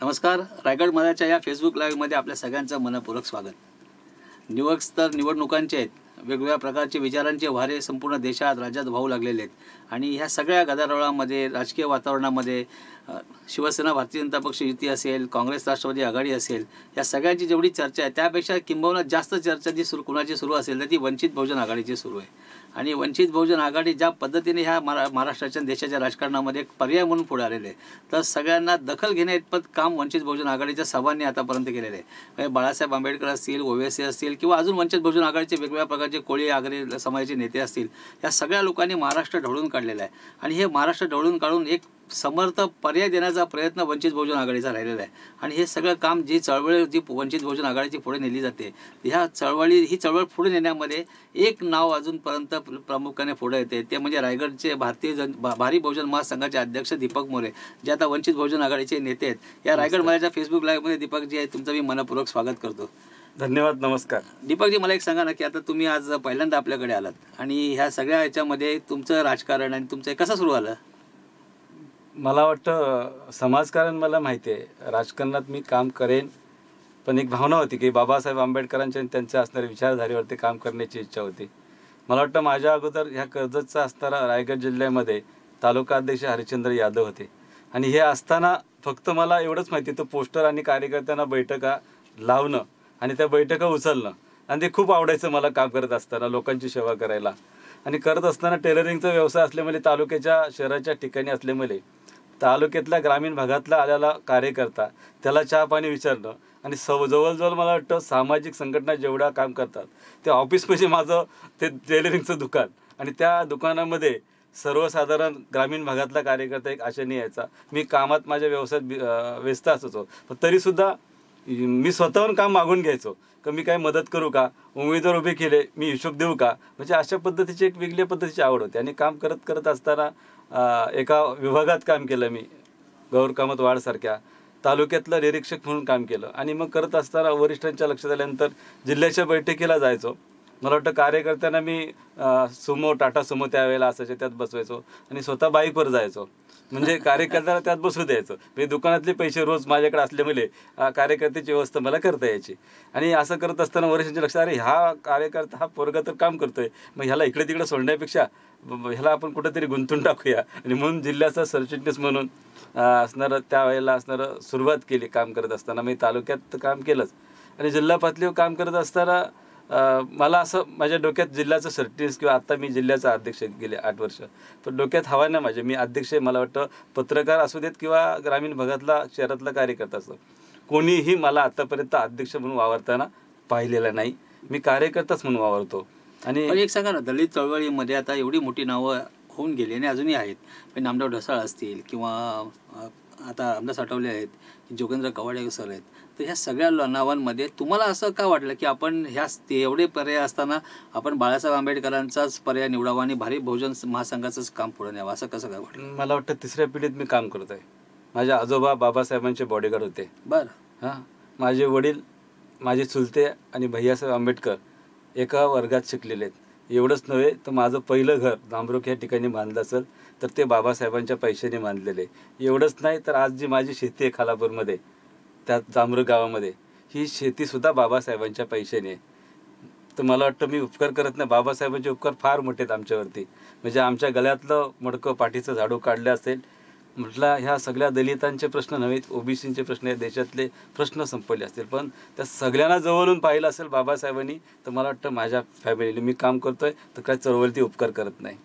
नमस्कार. रायगड मराठीच्या या फेसबुक लाईव्हमध्ये आपल्या सगळ्यांचं मनपूर्वक स्वागत. निवडक तर निवडणुकांचे आहेत. वेगवेगळ्या प्रकारचे विचारांचे वारे संपूर्ण देशात राज्यात वाहू लागलेले आहेत आणि ह्या सगळ्या गदारोळामध्ये राजकीय वातावरणामध्ये शिवसेना भारतीय जनता पक्ष युती असेल, काँग्रेस राष्ट्रवादी आघाडी असेल, या सगळ्यांची जेवढी चर्चा आहे त्यापेक्षा किंबहुना जास्त चर्चा जी कुणाची सुरू असेल तर ती वंचित बहुजन आघाडीची सुरू आहे. आणि वंचित बहुजन आघाडी ज्या पद्धतीने ह्या महाराष्ट्राच्या देशाच्या राजकारणामध्ये एक पर्याय म्हणून पुढे आलेले आहे, तर सगळ्यांना दखल घेण्याइतपत काम वंचित बहुजन आघाडीच्या सर्वांनी आतापर्यंत केलेलं आहे. म्हणजे बाळासाहेब आंबेडकर असतील, ओवेसी असतील किंवा अजून वंचित बहुजन आघाडीचे वेगवेगळ्या प्रकारचे कोळी आगरी समाजाचे नेते असतील, या सगळ्या लोकांनी महाराष्ट्र ढवळून काढलेला आहे. आणि हे महाराष्ट्र ढवळून काढून एक समर्थ पर्याय देण्याचा प्रयत्न वंचित बहुजन आघाडीचा राहिलेला आहे. आणि हे सगळं काम जी चळवळ जी वंचित बहुजन आघाडीची पुढे नेली जाते, ही चळवळ पुढे नेण्यामध्ये एक नाव अजूनपर्यंत प्रामुख्याने पुढे येते, ते म्हणजे रायगडचे भारी बहुजन महासंघाचे अध्यक्ष दीपक मोरे, जे आता वंचित बहुजन आघाडीचे नेते आहेत. या रायगड मराठीच्या फेसबुक लाईव्हमध्ये दीपकजी आहे, तुमचं मी मनपूर्वक स्वागत करतो. धन्यवाद. नमस्कार. दीपकजी, मला एक सांगा ना की आता तुम्ही आज पहिल्यांदा आपल्याकडे आलात आणि ह्या सगळ्या ह्याच्यामध्ये तुमचं राजकारण आणि तुमचं कसं सुरू झालं? मला वाटतं समाजकारण मला माहिती आहे, राजकारणात मी काम करेन, पण एक भावना होती की बाबासाहेब आंबेडकरांच्या आणि त्यांच्या असणाऱ्या विचारधारेवरती काम करण्याची इच्छा होती. मला वाटतं माझ्या अगोदर ह्या कर्जतचा असणारा रायगड जिल्ह्यामध्ये तालुका अध्यक्ष हरिश्चंद्र यादव होते. आणि हे असताना फक्त मला एवढंच माहिती होतं, पोस्टर आणि कार्यकर्त्यांना बैठका लावणं आणि त्या बैठका उचलणं, आणि ते खूप आवडायचं मला काम करत असताना, लोकांची सेवा करायला. आणि करत असताना टेलरिंगचा व्यवसाय असल्यामुळे, तालुक्याच्या शहराच्या ठिकाणी असल्यामुळे, तालुक्यातल्या ग्रामीण भागातला आलेला कार्यकर्ता त्याला चहा पाणी विचारणं, आणि जवळजवळ मला वाटतं सामाजिक संघटना जेवढा काम करतात ते ऑफिस म्हणजे माझं ते टेलरिंगचं दुकान, आणि त्या दुकानामध्ये सर्वसाधारण ग्रामीण भागातला कार्यकर्ता एक आशेने यायचा. मी कामात माझ्या व्यवसायात व्यस्त असायचो, पण तरीसुद्धा मी स्वतःहून काम मागून घ्यायचो का मी काय मदत करू का, उमेदवार उभे केले मी हिशोब देऊ का, म्हणजे अशा पद्धतीची एक वेगळ्या पद्धतीची आवड होती. आणि काम करत असताना एका विभागात काम केलं मी, गौर कामत वाडसारख्या तालुक्यातलं निरीक्षक म्हणून काम केलं. आणि मग करत असताना वरिष्ठांच्या लक्षात आल्यानंतर जिल्ह्याच्या बैठकीला जायचो. मला वाटतं कार्यकर्त्यांना मी सुमो, टाटा सुमो त्यावेळेला असायचे, त्यात बसवायचो आणि स्वतः बाईकवर जायचो, म्हणजे कार्यकर्त्याला त्यात बसू द्यायचं. म्हणजे दुकानातले पैसे रोज माझ्याकडे असल्यामुळे कार्यकर्त्याची व्यवस्था मला करता यायची. आणि असं करत असताना वरिष्ठांच्या लक्षात, अरे हा कार्यकर्ता हा पोरगा तर काम करतोय, मग ह्याला इकडे तिकडे सोडण्यापेक्षा ह्याला आपण कुठंतरी गुंतून टाकूया. आणि म्हणून जिल्ह्याचा सरचिटणीस म्हणून असणारं त्यावेळेला असणारं सुरुवात केली काम करत असताना. मी तालुक्यात काम केलंच, आणि जिल्हा पातळीवर काम करत असताना मला असं माझ्या डोक्यात जिल्ह्याचं सरचिटणीस किंवा आत्ता मी जिल्ह्याचा अध्यक्ष गेले 8 वर्ष, पण डोक्यात हवा नाही माझ्या, मी अध्यक्ष. मला वाटतं पत्रकार असू देत किंवा ग्रामीण भागातला शहरातला कार्यकर्ता असतो, कोणीही मला आत्तापर्यंत अध्यक्ष म्हणून वावरताना पाहिलेलं नाही. मी कार्यकर्ताच म्हणून वावरतो. आणि एक सांगा ना, दलित चळवळीमध्ये आता एवढी मोठी नावं होऊन गेली आणि अजूनही आहेत, म्हणजे नामदेव ढसाळ असतील किंवा आता रामदास आठवले आहेत, जोगेंद्र कवाडे सर आहेत, तर ह्या सगळ्या नावांमध्ये तुम्हाला असं का वाटलं की आपण एवढे पर्याय असताना आपण बाळासाहेब आंबेडकरांचाच पर्याय निवडावा आणि भारी बहुजन महासंघाचंच काम पुढे न्यावं, असं कसं काय वाटलं? मला वाटतं 3ऱ्या पिढीत मी काम करतोय. माझे आजोबा बाबासाहेबांचे बॉडीगार्ड होते. बरं. हां, माझे वडील, माझे चुलते आणि भैयासाहेब आंबेडकर एका वर्गात शिकलेले आहेत. एवढंच नव्हे तर माझं पहिलं घर जांभरुख या ठिकाणी बांधलं असेल तर ते बाबासाहेबांच्या पैशाने बांधलेले. एवढंच नाही तर आज जी माझी शेती आहे खालापूरमध्ये, त्या जांभरुख गावामध्ये, ही शेतीसुद्धा बाबासाहेबांच्या पैशाने आहे. तर मला वाटतं मी उपकार करत नाही, बाबासाहेबांचे उपकार फार मोठे आहेत आमच्यावरती. म्हणजे आमच्या गळ्यातलं मडकं पाठीचं झाडू काढलं असेल म्हटलं, ह्या सगळ्या दलितांचे प्रश्न नव्हेत, ओबीसींचे प्रश्न आहेत, देशातले प्रश्न संपवले असतील, पण त्या सगळ्यांना जवळून पाहिलं असेल बाबासाहेबांनी. तर मला वाटतं माझ्या फॅमिलीने मी काम करतोय तर काय चळवळती उपकार करत नाही.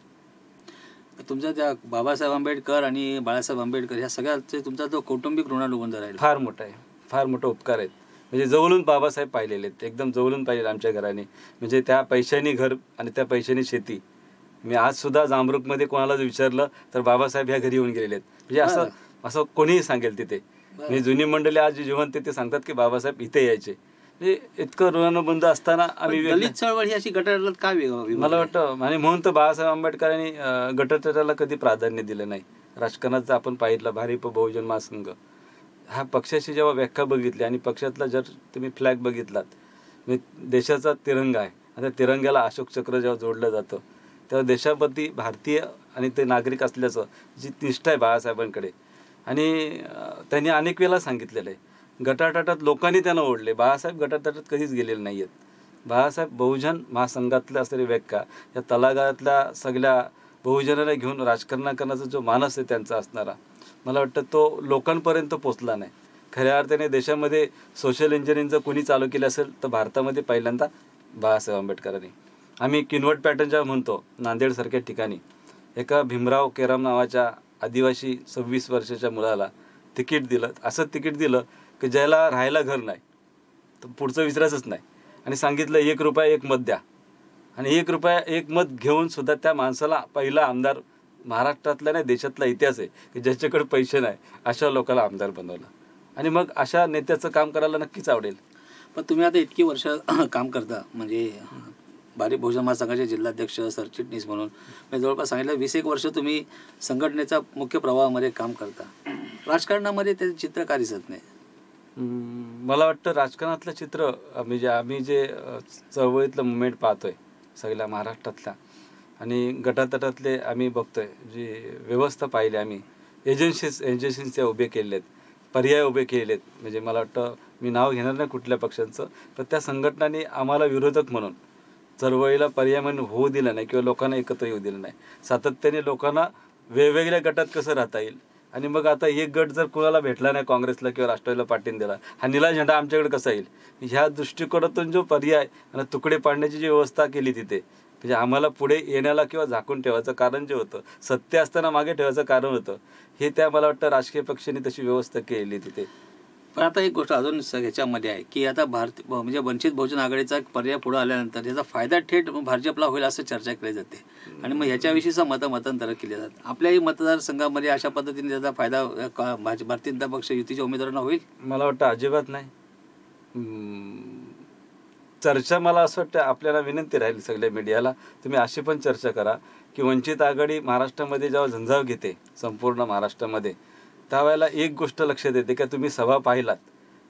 तुमचा त्या बाबासाहेब आंबेडकर आणि बाळासाहेब आंबेडकर ह्या सगळ्याचे तुमचा जो कौटुंबिक ऋणानुबंध राहिला फार मोठा आहे, फार मोठा उपकार आहेत. म्हणजे जवळून बाबासाहेब पाहिलेले आहेत, एकदम जवळून पाहिलेले आमच्या घराने. म्हणजे त्या पैशाने घर आणि त्या पैशाने शेती. मी आजसुद्धा जांभरुखमध्ये कोणाला विचारलं तर बाबासाहेब ह्या घरी येऊन गेलेले आहेत. म्हणजे असं कोणीही सांगेल तिथे. म्हणजे जुनी मंडळी आज जे जिवंत ते सांगतात की बाबासाहेब इथे यायचे. म्हणजे इतकं ऋणानुबंध असताना आम्ही दलित चळवळ ही अशी गटाराला का मला वाटतं, आणि म्हणून तर बाळासाहेब आंबेडकरांनी गटाराला कधी प्राधान्य दिलं नाही. राजकारणाचं आपण पाहिलं, भारिप बहुजन महासंघ ह्या पक्षाची जेव्हा व्याख्या बघितली आणि पक्षातला जर तुम्ही फ्लॅग बघितलात, देशाचा तिरंगा आहे, आता तिरंग्याला अशोक चक्र जेव्हा जोडलं जातं तेव्हा देशाप्रती भारतीय आणि ते नागरिक असल्याचं जी निष्ठा आहे बाळासाहेबांकडे, आणि त्यांनी अनेक वेळा सांगितलेलं आहे, गटाटाटात लोकांनी त्यांना ओढले. बाळासाहेब गटाटाटात कधीच गेलेले नाही आहेत. बाळासाहेब बहुजन महासंघातले असलेले व्यक्का या तळागाळातल्या सगळ्या बहुजनाला घेऊन राजकारण करण्याचा जो मानस आहे त्यांचा असणारा, मला वाटतं तो लोकांपर्यंत पोचला नाही. खऱ्या अर्थाने देशामध्ये सोशल इंजिनिअरिंगचं कोणी चालू केलं असेल तर भारतामध्ये पहिल्यांदा बाळासाहेब आंबेडकरांनी. आम्ही किनवट पॅटर्नच्या म्हणतो, नांदेडसारख्या ठिकाणी एका भीमराव केराम नावाच्या आदिवासी 26 वर्षाच्या मुलाला तिकीट दिलं. असं तिकीट दिलं की ज्याला राहायला घर नाही, तर पुढचं विचारायचंच नाही, आणि सांगितलं 1 रुपया 1 मत द्या. आणि 1 रुपया 1 मत घेऊन सुद्धा त्या माणसाला पहिला आमदार, महाराष्ट्रातला नाही देशातला इतिहास आहे की ज्याच्याकडे पैसे नाही अशा लोकांना आमदार बनवलं. आणि मग अशा नेत्याचं काम करायला नक्कीच आवडेल. पण तुम्ही आता इतकी वर्ष काम करता, म्हणजे भारिप बहुजन महासंघाचे जिल्हाध्यक्ष, सरचिटणीस म्हणून, म्हणजे जवळपास सांगितलं 20 वर्ष तुम्ही संघटनेचा मुख्य प्रवाहामध्ये काम करता. राजकारणामध्ये त्याचं चित्र का दिसत नाही? मला वाटतं राजकारणातलं चित्र आम्ही जे चळवळीतलं मुवमेंट पाहतोय सगळ्या महाराष्ट्रातल्या, आणि गटातटातले आम्ही बघतोय, जी व्यवस्था पाहिली आम्ही, एजन्सीज उभे केलेले आहेत, पर्याय उभे केलेले आहेत. म्हणजे मला वाटतं, मी नाव घेणार नाही कुठल्या पक्षांचं, पण त्या संघटनांनी आम्हाला विरोधक म्हणून चळवळीला पर्याय म्हणून होऊ दिला नाही किंवा लोकांना एकत्र येऊ दिलं नाही. सातत्याने लोकांना वेगवेगळ्या गटात कसं राहता येईल, आणि मग आता एक गट जर कुणाला भेटला नाही, काँग्रेसला किंवा राष्ट्रवादीला पाठिंबा दिला, हा निळा झेंडा आमच्याकडे कसा येईल, ह्या दृष्टिकोनातून जो पर्याय आणि तुकडे पाडण्याची जी व्यवस्था केली तिथे, म्हणजे आम्हाला पुढे येण्याला किंवा झाकून ठेवायचं कारण जे होतं, सत्य असताना मागे ठेवायचं कारण होतं, हे त्या मला वाटतं राजकीय पक्षांनी तशी व्यवस्था केली तिथे. पण आता एक गोष्ट अजून ह्याच्यामध्ये आहे की आता म्हणजे वंचित बहुजन आघाडीचा पर्याय पुढे आल्यानंतर याचा फायदा थेट भाजपला होईल असं चर्चा केली जाते, आणि मग ह्याच्याविषयीचा मतांतर केले जातात. आपल्याही मतदारसंघामध्ये अशा पद्धतीने त्याचा फायदा भारतीय जनता पक्ष युतीच्या उमेदवारांना होईल? मला वाटतं अजिबात नाही. चर्चा, मला असं वाटतं आपल्याला विनंती राहील सगळ्या मीडियाला, तुम्ही अशी पण चर्चा करा की वंचित आघाडी महाराष्ट्रामध्ये जेव्हा झंझाव घेते संपूर्ण महाराष्ट्रामध्ये, त्यावेळेला एक गोष्ट लक्षात येते की तुम्ही सभा पाहिलात,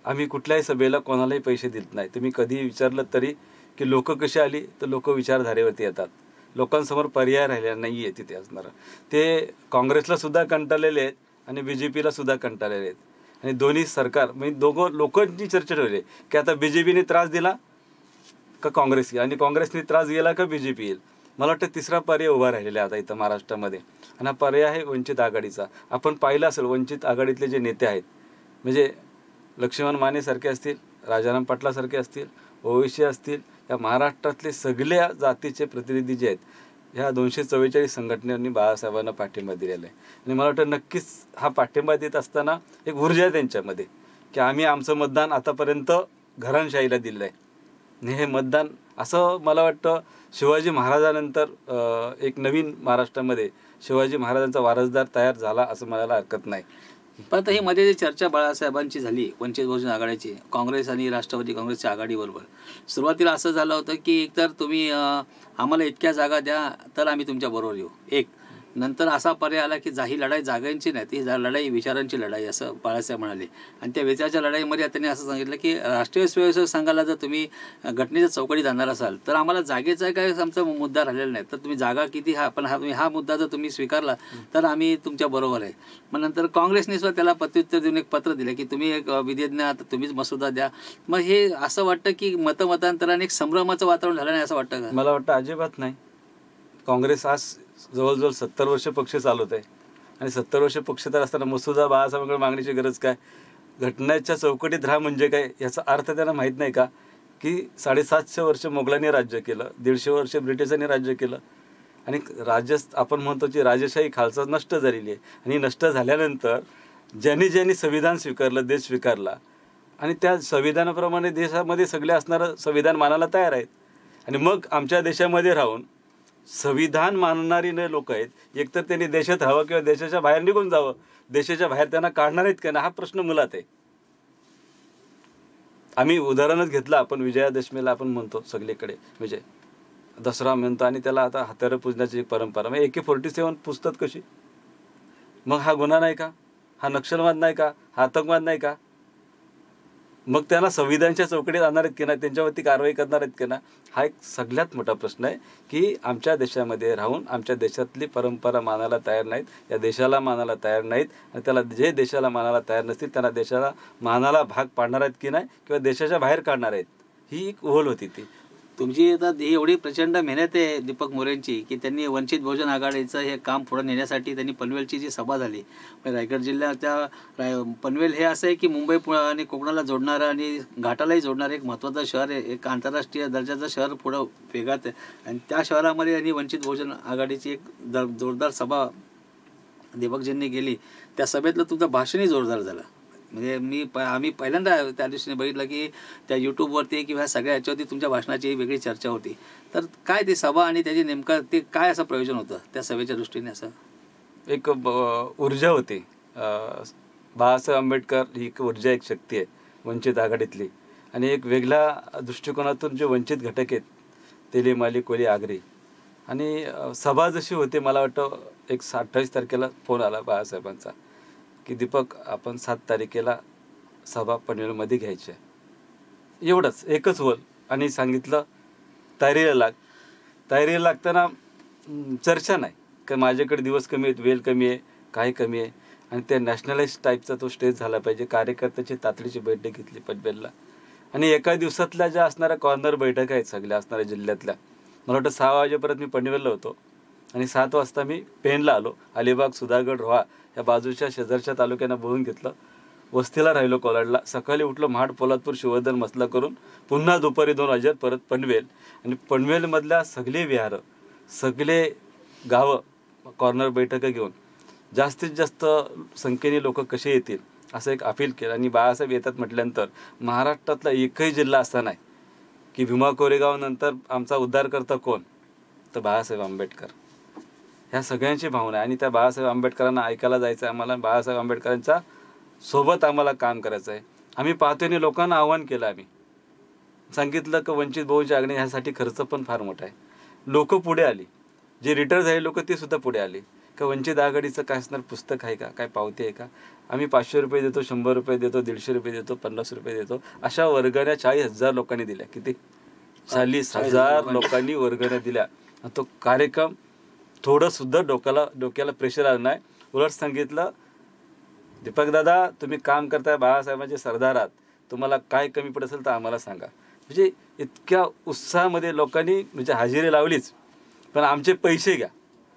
आम्ही कुठल्याही सभेला कोणालाही पैसे देत नाही. तुम्ही कधी विचारलं तरी की लोक कशी आली, तर लोक विचारधारेवरती येतात. लोकांसमोर पर्याय राहिलेला नाही आहे तिथे असणारं. ते काँग्रेसला सुद्धा कंटाळलेले आहेत आणि BJPला सुद्धा कंटाळलेले आहेत, आणि दोन्ही सरकार म्हणजे लोकांची चर्चा ठेवली की आता BJPने त्रास दिला का काँग्रेस येईल, आणि काँग्रेसने त्रास गेला का BJP येईल. मला वाटतं तिसरा पर्याय उभा राहिलेला आहे आता इथं महाराष्ट्रामध्ये, आणि हा पर्याय आहे वंचित आघाडीचा. आपण पाहिलं असेल वंचित आघाडीतले जे नेते आहेत, म्हणजे लक्ष्मण मानेसारखे असतील, राजाराम पाटलासारखे असतील, ओवैसी असतील, या महाराष्ट्रातले सगळ्या जातीचे प्रतिनिधी जे आहेत, ह्या 244 संघटनांनी बाळासाहेबांना पाठिंबा दिलेला आहे. आणि मला वाटतं नक्कीच हा पाठिंबा देत असताना एक ऊर्जा आहे त्यांच्यामध्ये की आम्ही आमचं मतदान आतापर्यंत घराणशाहीला दिलं आहे. आणि हे मतदान असं मला वाटतं शिवाजी महाराजानंतर एक नवीन महाराष्ट्रामध्ये शिवाजी महाराजांचा वारसदार तयार झाला असं म्हणायला हरकत नाही. पण आता ही मध्ये जी चर्चा बाळासाहेबांची झाली वंचित बहुजन आघाडीची, काँग्रेस आणि राष्ट्रवादी काँग्रेसच्या आघाडीबरोबर, सुरुवातीला असं झालं होतं की एकतर तुम्ही आम्हाला इतक्या जागा द्या तर आम्ही तुमच्याबरोबर येऊ, एक. नंतर असा पर्याय आला की ही लढाई जागांची नाही, ती लढाई विचारांची लढाई, असं बाळासाहेब म्हणाले. आणि त्या विचाराच्या लढाईमध्ये त्यांनी असं सांगितलं की राष्ट्रीय स्वयंसेवक संघाला जर तुम्ही घटनेच्या चौकटीत आणणार असाल तर आम्हाला जागेचा काय आमचा मुद्दा राहिलेला नाही, तर तुम्ही जागा किती पण हा मुद्दा जर तुम्ही स्वीकारला तर आम्ही तुमच्या बरोबर आहे. मग नंतर काँग्रेसने सुद्धा त्याला प्रत्युत्तर देऊन एक पत्र दिलं की तुम्ही एक विधेयक आता तुम्हीच मसुदा द्या. मग हे असं वाटतं की मतमतांतराने एक संभ्रमाचं वातावरण झालं नाही असं वाटतं का? मला वाटतं अजिबात नाही. काँग्रेस आज जवळजवळ 70 वर्ष पक्ष चालवत आहे, आणि 70 वर्ष पक्ष तर असताना मसुदा बाळासाहेबांकडे मागण्याची गरज काय? घटनेच्या चौकटीत राहा म्हणजे काय, याचा अर्थ त्यांना माहीत नाही का की 750 वर्ष मोगलांनी राज्य केलं, 150 वर्ष ब्रिटिशांनी राज्य केलं, आणि आपण म्हणतो की राजेशाही खालसा नष्ट झालेली आहे. आणि नष्ट झाल्यानंतर ज्यांनी संविधान स्वीकारलं, देश स्वीकारला, आणि त्या संविधानाप्रमाणे देशामध्ये सगळे असणारं संविधान मानायला तयार आहेत. आणि मग आमच्या देशामध्ये राहून संविधान मानणारी लोक आहेत, एकतर त्यांनी देशात राहावं किंवा देशाच्या बाहेर निघून जावं. देशाच्या बाहेर त्यांना काढणार आहेत का ना, हा प्रश्न मुळात आहे. आम्ही उदाहरणच घेतलं, आपण विजयादशमीला आपण म्हणतो सगळीकडे विजय दसरा म्हणतो, आणि त्याला आता हत्यारं पूजण्याची एक परंपरा, म्हणजे AK-47 पुजतात कशी? मग हा गुन्हा नाही का? हा नक्षलवाद नाही का? हा आतंकवाद नाही का? मग त्यांना संविधानाच्या चौकटीत आणणार आहेत की नाही, त्यांच्यावरती कारवाई करणार आहेत की नाही, हा एक सगळ्यात मोठा प्रश्न आहे की आमच्या देशामध्ये राहून आमच्या देशातली परंपरा मानायला तयार नाहीत, या देशाला मानायला तयार नाहीत, आणि त्याला जे देशाला मानायला तयार नसतील त्यांना देशाला मानायला भाग पाडणार आहेत की नाही, किंवा देशाच्या बाहेर काढणार आहेत, ही एक ओहल होती ती. तुमची आता ही एवढी प्रचंड मेहनत आहे दीपक मोरेंची की त्यांनी वंचित बहुजन आघाडीचं हे काम पुढे नेण्यासाठी त्यांनी पनवेलची जी सभा झाली, रायगड जिल्ह्याच्या पनवेल हे असं आहे की मुंबई आणि कोकणाला जोडणारं आणि घाटालाही जोडणारं एक महत्त्वाचं शहर आहे, एक आंतरराष्ट्रीय दर्जाचं शहर पुढं वेगात आहे. आणि त्या शहरामध्ये त्यांनी वंचित बहुजन आघाडीची एक जोरदार सभा दीपकजींनी केली. त्या सभेतलं तुमचं भाषणही जोरदार झालं. म्हणजे आम्ही पहिल्यांदा त्या दिवशी बघितलं की त्या यूट्यूबवरती किंवा सगळ्या ह्याच्यावरती तुमच्या भाषणाची वेगळी चर्चा होती. तर काय ते सभा आणि त्याची नेमकं ते काय असं प्रयोजन होतं त्या सभेच्या दृष्टीने? असं एक ऊर्जा होती. बाळासाहेब आंबेडकर ही एक ऊर्जा, एक शक्ती आहे वंचित आघाडीतली, आणि एक वेगळ्या दृष्टिकोनातून जे वंचित घटक आहेत, तेली माली कोली आगरी, आणि सभा जशी होती, मला वाटतं एक 28 तारखेला फोन आला बाळासाहेबांचा की दीपक, आपण 7 तारखेला सभा पनवेलमध्ये घ्यायची आहे. एवढंच, एकच बोल. आणि सांगितलं तयारीला लाग. तयारीला लागताना चर्चा नाही का माझ्याकडे दिवस कमी आहेत, वेळ कमी आहे, काय कमी आहे, आणि त्या नॅशनलाइज टाईपचा तो स्टेज झाला पाहिजे. कार्यकर्त्याची तातडीची बैठक घेतली पनवेलला, आणि एका दिवसातल्या ज्या असणाऱ्या कॉर्नर बैठक आहेत सगळ्या असणाऱ्या जिल्ह्यातल्या, मला वाटतं 6 वाजेपर्यंत मी पनवेलला होतो, आणि 7 वाजता मी पेनला आलो. अलिबाग, सुधागड, रोहा या बाजूच्या शेजारच्या तालुक्यांना बोलून घेतलं. वस्तीला राहिलो कोलाडला. सकाळी उठलो महाड, पोलादपूर, शिवधन, मसला करून पुन्हा दुपारी 2 वाजेत परत पनवेल. आणि पनवेलमधल्या सगळे विहारं, सगळे गावं कॉर्नर बैठका घेऊन जास्तीत जास्त संख्येने लोक कसे येतील असं एक अपील केलं. आणि बाळासाहेब येतात म्हटल्यानंतर महाराष्ट्रातला एकही जिल्हा असा नाही की भीमा कोरेगावनंतर आमचा उद्धारकर्ता कोण, तर बाळासाहेब आंबेडकर. ह्या सगळ्यांची भावना आहे, आणि त्या बाळासाहेब आंबेडकरांना ऐकायला जायचं आहे आम्हाला. बाळासाहेब आंबेडकरांच्या सोबत आम्हाला काम करायचं आहे. आम्ही पाहतोय आणि लोकांना आव्हान केलं. आम्ही सांगितलं की वंचित बहुजन आघाडी ह्यासाठी खर्च पण फार मोठा आहे. लोक पुढे आली, जे रिटायर झाले लोक ते सुद्धा पुढे आले का वंचित आघाडीचं काय असणार, पुस्तक आहे का, काय पावती आहे का, आम्ही 500 रुपये देतो, 100 रुपये देतो, 150 रुपये देतो, 50 रुपये देतो, अशा वर्गण्या 40,000 लोकांनी दिल्या. किती? 40,000 लोकांनी वर्गण्या दिल्या. तो कार्यक्रम थोडं सुद्धा डोक्याला प्रेशर आलं नाही. उलट सांगितलं, दीपक दादा, तुम्ही काम करताय, बाळासाहेबांचे सरदार आहात, तुम्हाला काय कमी पडत असेल तर आम्हाला सांगा. म्हणजे इतक्या उत्साहामध्ये लोकांनी म्हणजे हजेरी लावलीच, पण आमचे पैसे घ्या.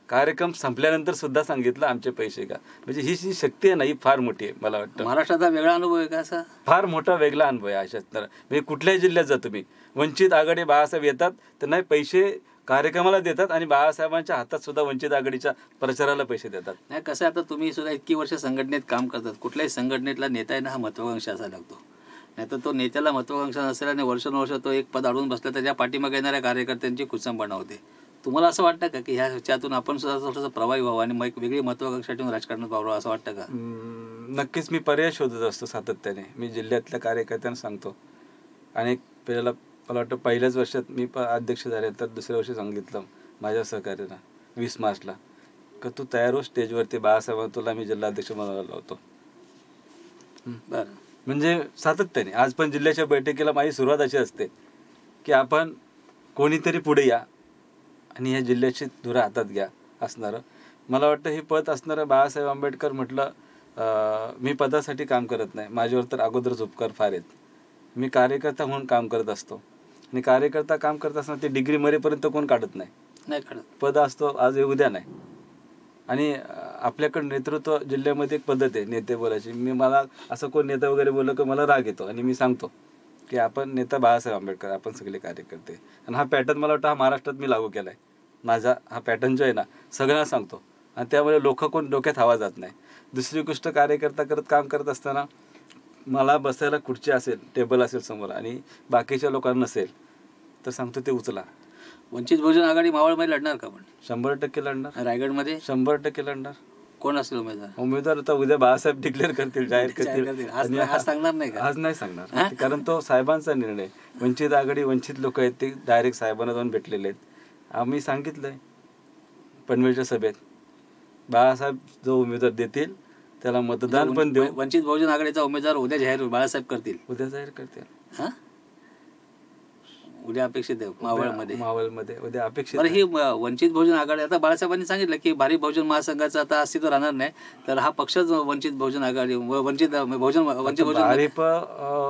कार्यक्रम संपल्यानंतर सुद्धा सांगितलं आमचे पैसे घ्या. म्हणजे ही जी शक्ती आहे ना, ही फार मोठी आहे. मला वाटतं महाराष्ट्राचा वेगळा अनुभव आहे का? असा फार मोठा वेगळा अनुभव आहे. अशाच तर म्हणजे कुठल्याही जिल्ह्यात जा तुम्ही, वंचित आघाडी बाळासाहेब येतात, त्यांना पैसे कार्यक्रमाला देतात, आणि बाळासाहेबांच्या हातात सुद्धा वंचित आघाडीच्या प्रचाराला पैसे देतात. नाही, कसं आता तुम्ही सुद्धा इतकी वर्ष संघटनेत काम करतात, कुठल्याही संघटनेतला नेता आहे ना, हा महत्त्वाकांक्षा असायला लागतो. नाही तर तो नेत्याला महत्त्वाकांक्षा नसेल आणि वर्षानुवर्ष तो एक पद अडवून बसला, त्याच्या पाठीमागे येणाऱ्या कार्यकर्त्यांची कुचंबणा होते. तुम्हाला असं वाटतं का की ह्याच्यातून आपण सुद्धा थोडंसं प्रभावी व्हावं आणि मग एक वेगळी महत्त्वाकांक्षा ठेवून राजकारणात वावरावं असं वाटतं का? नक्कीच मी पर्याय शोधत असतो सातत्याने. मी जिल्ह्यातल्या कार्यकर्त्यांना सांगतो. आणि मला वाटतं पहिल्याच वर्षात मी अध्यक्ष झाले, तर दुसऱ्या वर्षी सांगितलं माझ्या सहकार्यानं 20 मार्चला का तू तयार हो स्टेजवरती, बाळासाहेब तुला मी जिल्हाध्यक्ष बनवायला लावतो. बरं, म्हणजे सातत्याने आज पण जिल्ह्याच्या बैठकीला माझी सुरुवात अशी असते की आपण कोणीतरी पुढे या आणि ह्या जिल्ह्याची धुरा हातात घ्या असणारं. मला वाटतं हे पद असणारं बाळासाहेब आंबेडकर म्हटलं, मी पदासाठी काम करत नाही, माझ्यावर तर अगोदरच उपकार फार आहेत. मी कार्यकर्ता म्हणून काम करत असतो, आणि कार्यकर्ता काम करत असताना ते डिग्री मरेपर्यंत कोण काढत नाही काढत. पद असतो आज उद्या नाही. आणि आपल्याकडं नेतृत्व जिल्ह्यामध्ये एक पद्धत आहे नेते बोलायची. मला असं कोण नेता वगैरे बोललं की मला राग येतो, आणि मी सांगतो की आपण नेता बाळासाहेब आंबेडकर, आपण सगळे कार्यकर्ते. आणि हा पॅटर्न मला वाटतं हा महाराष्ट्रात मी लागू केला आहे. माझा हा पॅटर्न जो आहे ना, सगळ्यांना सांगतो, आणि त्यामुळे लोक कोण डोक्यात हवा जात नाही. दुसरी गोष्ट, कार्यकर्ता काम करत असताना मला बसायला खुर्ची असेल, टेबल असेल समोर, आणि बाकीच्या लोकांना नसेल, तर सांगतो ते उचला. वंचित बहुजन आघाडी मावळमध्ये लढणार का? पण 100% लढणार. रायगडमध्ये 100% लढणार. कोण असेल उमेदवार आता उद्या बाळासाहेब डिक्लेअर करतील, जाहीर करतील. आज सांगणार नाही का? आज नाही सांगणार, कारण तो साहेबांचा निर्णय. वंचित आघाडी, वंचित लोक आहेत ते डायरेक्ट साहेबांना जाऊन भेटलेले आहेत. आम्ही सांगितलंय पनवेलच्या सभेत, बाळासाहेब जो उमेदवार देतील त्याला मतदान पण देऊ. वंचित बहुजन आघाडीचा उमेदवार उद्या जाहीर बाळासाहेब करतील. उद्या जाहीर करतील. हां, उद्या अपेक्षित आहे मावळमध्ये उद्या अपेक्षित. बरं, ही वंचित बहुजन आघाडी, आता बाळासाहेबांनी सांगितलं की भारी बहुजन महासंघाचं आता अस्तित्व राहणार नाही, तर हा पक्षच वंचित बहुजन आघाडी वंचित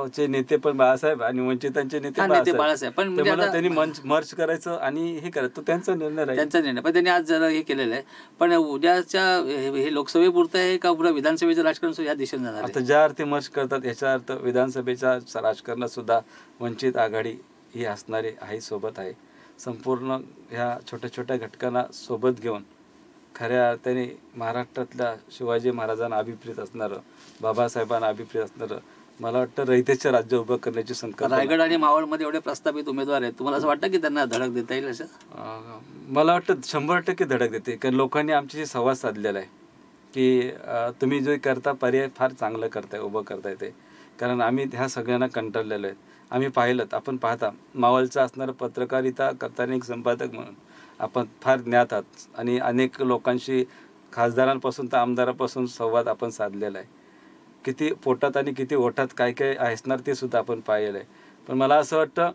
चे नेते पण बाळासाहेब आणि वंचितांचे नेते बाळासाहेब, पण त्यांनी मर्ज करायचं आणि हे करायचं, तो त्यांचा निर्णय आहे. त्यांचा निर्णय, पण त्यांनी आज जरा हे केलेलं आहे. पण उद्याच्या हे लोकसभेपुरतं आहे का पुढे विधानसभेचं राजकारण या दिशेने जाणार? आता ज्या अर्थी मर्ज करतात याचा अर्थ विधानसभेच्या राजकारणात सुद्धा वंचित आघाडी ही असणारी आहे, सोबत आहे. संपूर्ण ह्या छोट्या छोट्या घटकांना सोबत घेऊन खऱ्या अर्थाने महाराष्ट्रातल्या शिवाजी महाराजांना अभिप्रेत असणारं, बाबासाहेबांना अभिप्रेत असणारं, मला वाटतं रयतेचे राज्य उभं करण्याची संकल्पना. रायगड आणि मावळमध्ये एवढे प्रस्थापित उमेदवार आहेत, तुम्हाला असं वाटतं की त्यांना धडक देता येईल असं? मला वाटतं 100% धडक देते, कारण लोकांनी आमच्याशी संवाद साधलेला आहे की तुम्ही जो करता पर्याय फार चांगलं करताय, उभं करताय ते. कारण आम्ही ह्या सगळ्यांना कंटाळलेलो आहे. आम्ही पाहिलं, आपण पाहता मावळचा असणारं पत्रकारिता करताना एक संपादक म्हणून आपण फार ज्ञात आहात आणि अनेक लोकांशी खासदारांपासून तर आमदारापासून संवाद आपण साधलेला आहे. किती पोटात आणि किती ओठात काय काय असणार ते सुद्धा आपण पाहिलं आहे. पण मला असं वाटतं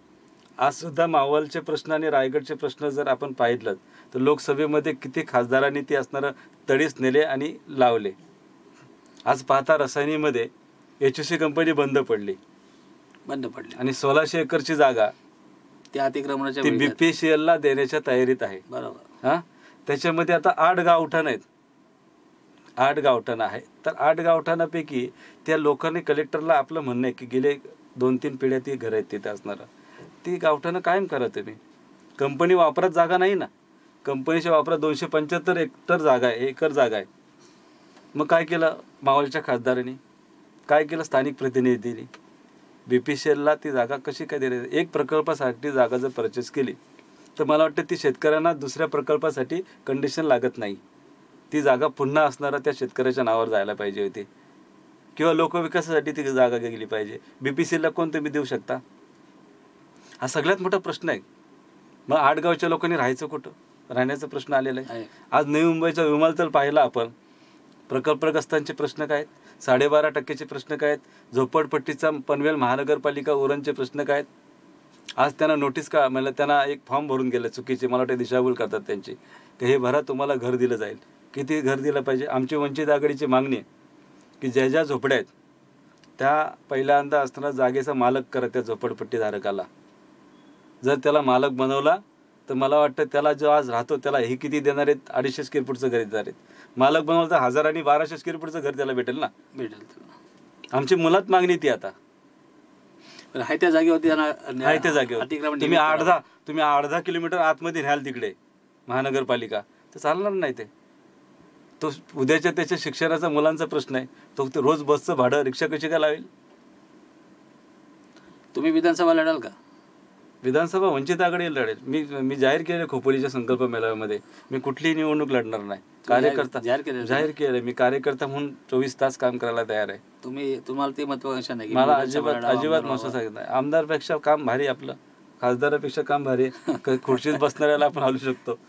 आजसुद्धा मावळचे प्रश्न आणि रायगडचे प्रश्न जर आपण पाहिलं तर लोकसभेमध्ये किती खासदारांनी ते असणारं तडीस नेले आणि लावले. आज पाहता रसायनीमध्ये HFC कंपनी बंद पडली आणि 1600 एकरची जागा त्या अतिक्रमणाच्या BPCL ला देण्याच्या तयारीत आहे. बरोबर. हां, त्याच्यामध्ये आता 8 गावठाण आहेत, 8 गावठाण आहे. तर 8 गावठाणापैकी त्या लोकांनी कलेक्टरला आपलं म्हणणं आहे की गेले 2-3 पिढ्या ती घरं आहेत तिथे असणारं, ती गावठाणं कायम करा तुम्ही. कंपनी वापरात जागा नाही ना, कंपनीच्या वापरात 275 एकर जागा आहे. मग काय केलं मावळच्या खासदारांनी, काय केलं स्थानिक प्रतिनिधींनी, BPCL ला ती जागा कशी काय दिली? एक प्रकल्पासाठी जागा जर परचेस केली तर मला वाटतं ती शेतकऱ्यांना दुसऱ्या प्रकल्पासाठी कंडिशन लागत नाही. ती जागा पुन्हा असणारा त्या शेतकऱ्याच्या नावावर जायला पाहिजे होती, किंवा लोकविकासासाठी ती जागा गेली पाहिजे. BPCL ला कोण तुम्ही देऊ शकता? हा सगळ्यात मोठा प्रश्न आहे. मग 8 गावच्या लोकांनी राहायचं कुठं? राहण्याचा प्रश्न आलेला आहे. आज नवी मुंबईचा विमानतळ पाहिला आपण, प्रकल्पग्रस्तांचे प्रश्न काय आहेत? 12.5% प्रश्न काय आहेत? झोपडपट्टीचा पनवेल महानगरपालिका उरणचे प्रश्न काय आहेत? आज त्यांना नोटीस का म्हणजे त्यांना एक फॉर्म भरून गेले चुकीचे, मला वाटते दिशाभूल करतात त्यांची, की हे भरा तुम्हाला घर दिलं जाईल. किती घर दिलं पाहिजे? आमची वंचित आघाडीची मागणी आहे की ज्या ज्या झोपड्या आहेत त्या पहिल्यांदा असताना जागेचा मालक करा त्या झोपडपट्टीधारकाला. जर त्याला मालक बनवला तर मला वाटतं त्याला जो आज राहतो त्याला हे किती देणार आहेत? 250 स्क्वेअर फूटचं घर देणार आहेत. मालक बनवलं तर 1000 आणि 1200 स्क्वेअर फूटचं घर त्याला भेटेल ना. आमची मुलात मागणी ती आता आहे त्या जागेवरती तुम्ही अर्धा किलोमीटर आतमध्ये न्याल तिकडे महानगरपालिका तर चालणार नाही. तो उद्याच्या त्याच्या शिक्षणाचा मुलांचा प्रश्न आहे. तो रोज बसचं भाडं रिक्षा कशी काय लावेल? तुम्ही विधानसभा लढाल का? विधानसभा वंचित आघाडी लढेल. मी जाहीर केले खोपोलीच्या संकल्प मेळाव्यामध्ये मी कुठलीही निवडणूक लढणार नाही. कार्यकर्ता जाहीर केलं मी कार्यकर्ता म्हणून 24 तास काम करायला तयार आहे. तुम्हाला ते महत्वाकांक्षा नाही? मला अजिबात महसूस सांगित नाही. आमदारपेक्षा काम भारी आपलं, खासदारापेक्षा काम भारी. खुर्चीत बसणाऱ्याला आपण हलू शकतो.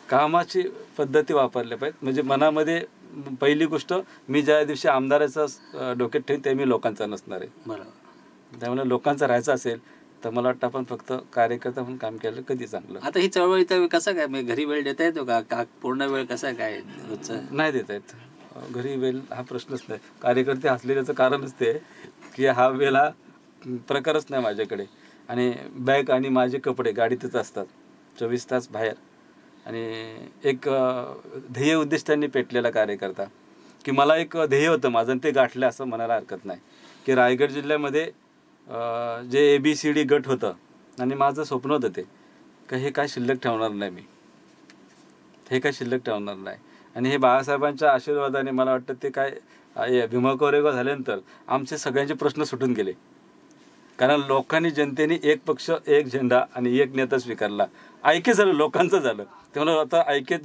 कामाची पद्धती वापरल्या पाहिजेत. म्हणजे मनामध्ये पहिली गोष्ट, मी ज्या दिवशी आमदाराचा डोक्यात ठेवीन ते मी लोकांचा नसणार आहे. बरोबर. त्यामुळे लोकांचा राहायचं असेल तर मला वाटतं आपण फक्त कार्यकर्ता म्हणून काम केलं कधी चांगलं. आता ही चळवळीचा कसा काय म्हणजे घरी वेळ देता येतो का? पूर्ण वेळ कसा काय नाही देता येत घरी वेळ, हा प्रश्नच नाही. कार्यकर्ते असलेल्याचं कारणच ते की हा वेळ हा प्रकारच नाही माझ्याकडे. आणि बॅग आणि माझे कपडे गाडीतच असतात 24 तास बाहेर. आणि एक ध्येय उद्दिष्टांनी पेटलेला कार्यकर्ता की मला एक ध्येय होतं माझं आणि ते गाठलं असं म्हणायला हरकत नाही. की रायगड जिल्ह्यामध्ये जे ABCD गट होतं आणि माझं स्वप्न होतं ते का हे काय शिल्लक ठेवणार नाही, मी हे काय शिल्लक ठेवणार नाही. आणि हे बाळासाहेबांच्या आशीर्वादाने मला वाटतं ते काय भीमा कोरेगाव झाल्यानंतर आमचे सगळ्यांचे प्रश्न सुटून गेले. कारण लोकांनी, जनतेने एक पक्ष, एक झेंडा आणि एक नेता स्वीकारला. ऐक्य झालं, लोकांचं झालं. त्यामुळे आता ऐक्यात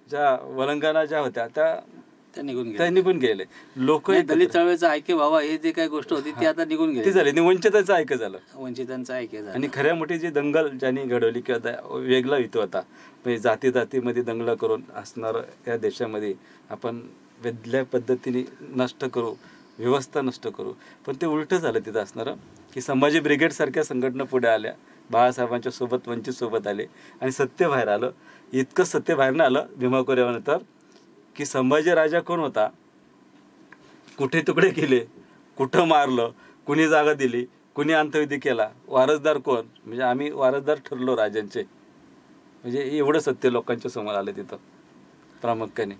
ज्या वलंगणा ज्या होत्या त्या निघून गेले. लोक दलित चळवळीचं ऐक्य व्हावा हे जे काही गोष्ट होती ती आता निघून गेली. ती झाली. वंचिताचं ऐक्य झालं, वंचितांचं ऐक्य झालं. आणि खऱ्या मोठी जी दंगल ज्यांनी घडवली किंवा वेगळा हेतू होता, म्हणजे जातीमध्ये दंगल करून असणार या देशामध्ये आपण वेगळ्या पद्धतीने नष्ट करू, व्यवस्था नष्ट करू. पण ते उलटं झालं तिथं असणारं की संभाजी ब्रिगेडसारख्या संघटना पुढे आल्या, बाळासाहेबांच्या सोबत वंचित सोबत आले आणि सत्य बाहेर आलं. इतकं सत्य बाहेर नाही आलं भीमा कोरेगावनंतर की संभाजी राजा कोण होता, कुठे तुकडे केले, कुठं मारलं, कुणी जागा दिली, कुणी अंत्यविधी केला, वारसदार कोण, म्हणजे आम्ही वारसदार ठरलो राजांचे. म्हणजे एवढं सत्य लोकांच्या समोर आलं तिथं प्रामुख्याने.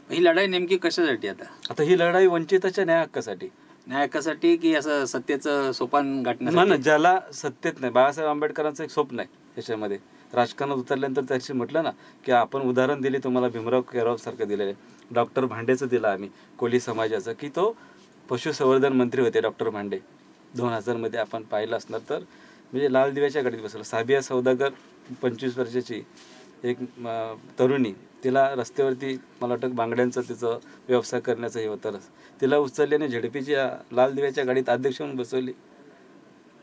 ही लढाई नेमकी कशासाठी आता ही लढाई वंचिताच्या न्याय हक्कासाठी की असं सत्तेचं सोपान गाठण्यासाठी? ना, ज्याला सत्तेत नाही, बाळासाहेब आंबेडकरांचं एक स्वप्न आहे त्याच्यामध्ये. राजकारणात उतरल्यानंतर त्याची म्हटलं ना की आपण उदाहरण दिले तुम्हाला, भीमराव केराव सारखं दिलेलं आहे. डॉक्टर भांडेचं दिलं आम्ही कोळी समाजाचं, की तो पशुसंवर्धन मंत्री होते डॉक्टर भांडे. 2000 आपण पाहिलं असणार तर म्हणजे लाल दिव्याच्या गाडीत बसलं. साबिया सौदागर 25 वर्षाची एक तरुणी, तिला रस्त्यावरती मला वाटतं बांगड्यांचं तिचं व्यवसाय करण्याचं हे होतं, तिला उचलल्याने झेडपीच्या लाल दिव्याच्या गाडीत अध्यक्ष म्हणून बसवली.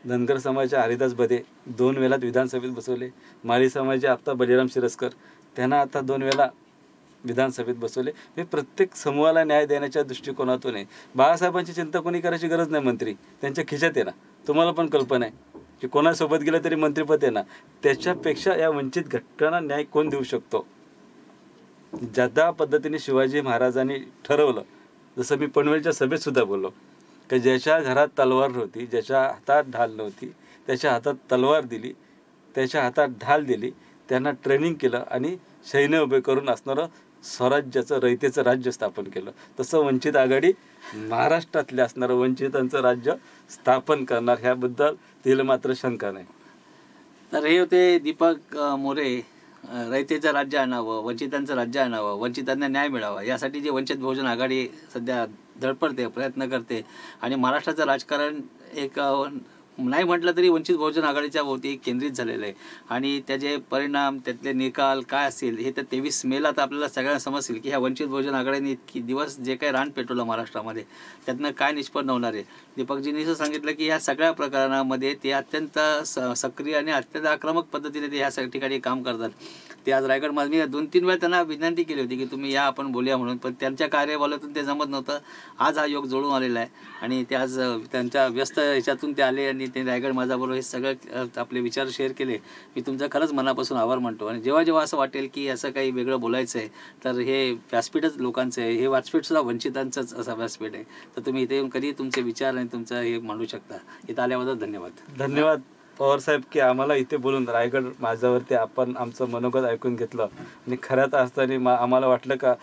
धनगर समाजाच्या हरिदास बदे 2 वेळात विधानसभेत बसवले. माळी समाजाचे आप्ता बलिराम शिरस्कर, त्यांना आता 2 वेळा विधानसभेत बसवले. हे प्रत्येक समूहाला न्याय देण्याच्या दृष्टिकोनातून आहे. बाळासाहेबांची चिंता कोणी करायची गरज नाही, मंत्री त्यांच्या खिशात आहे ना. तुम्हाला पण कल्पना आहे की कोणासोबत गेलं तरी मंत्रिपद आहे ना. त्याच्यापेक्षा या वंचित घटकांना न्याय कोण देऊ शकतो? ज्या पद्धतीने शिवाजी महाराजांनी ठरवलं, जसं मी पनवेलच्या सभेत सुद्धा बोललो की ज्याच्या घरात तलवार नव्हती, ज्याच्या हातात ढाल नव्हती, त्याच्या हातात तलवार दिली, त्याच्या हातात ढाल दिली, त्यांना ट्रेनिंग केलं आणि सैन्य उभे करून असणारं स्वराज्याचं रयतेचं राज्य स्थापन केलं. तसं वंचित आघाडी महाराष्ट्रातले असणारं वंचितांचं राज्य स्थापन करणार, ह्याबद्दल तिला मात्र शंका नाही. तर हे होते दीपक मोरे. रयतेचं राज्य आणावं, वंचितांचं राज्य आणावं, वंचितांना न्याय मिळावा यासाठी जे वंचित बहुजन आघाडी सध्या धडपडते, प्रयत्न करते आणि महाराष्ट्राचं राजकारण एक नाही म्हटलं तरी वंचित बहुजन आघाडीच्या भोवती केंद्रित झालेलं आहे. आणि त्याचे परिणाम, त्यातले निकाल काय असतील हे तर 23 मेला तर आपल्याला सगळ्यांना समजतील की ह्या वंचित बहुजन आघाडीने इतकी दिवस जे काही रान पेटवलं महाराष्ट्रामध्ये त्यातनं काय निष्पन्न होणार आहे. दीपकजींनी असं सांगितलं की ह्या सगळ्या प्रकरणामध्ये ते अत्यंत सक्रिय आणि अत्यंत आक्रमक पद्धतीने ते ह्या ठिकाणी काम करतात. ते आज रायगडमध्ये मी 2-3 वेळा त्यांना विनंती केली होती की तुम्ही या, आपण बोलूया म्हणून, पण त्यांच्या कार्यबलातून ते जमत नव्हतं. आज हा योग जोडून आलेला आहे आणि ते आज त्यांच्या व्यस्त ह्याच्यातून ते आले आणि ते रायगड माझाबरोबर हे सगळं आपले विचार शेअर केले. मी तुमचा खरंच मनापासून आभार मानतो. आणि जेव्हा जेव्हा असं वाटेल की असं काही वेगळं बोलायचं आहे तर हे व्यासपीठच लोकांचं आहे, हे व्यासपीठसुद्धा वंचितांचंच असं व्यासपीठ आहे. तर तुम्ही इथे येऊन कधी तुमचे विचार आणि तुमचं हे मांडू शकता. इथं आल्याबद्दल धन्यवाद पवारसाहेब की आम्हाला इथे बोलून रायगड माझ्यावरती आपण आमचं मनोगत ऐकून घेतलं. आणि खऱ्यात असताना आम्हाला वाटलं का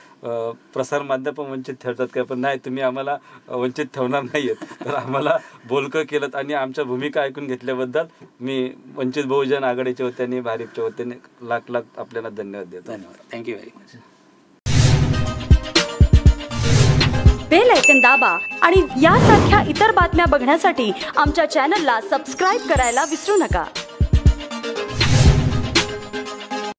प्रसारमाध्यम पण वंचित ठेवतात काय, पण नाही, तुम्ही आम्हाला वंचित ठेवणार नाही आहेत. तर आम्हाला बोलकं केलं आणि आमच्या भूमिका ऐकून घेतल्याबद्दल मी वंचित बहुजन आघाडीच्या वतीने, भारिपच्या वतीने लाख आपल्याला धन्यवाद देतो. धन्यवाद. Thank you very much. Bell icon दाबा आणि यासारख्या इतर बातम्या बघण्यासाठी आमच्या चॅनलला सबस्क्राइब करायला विसरू नका.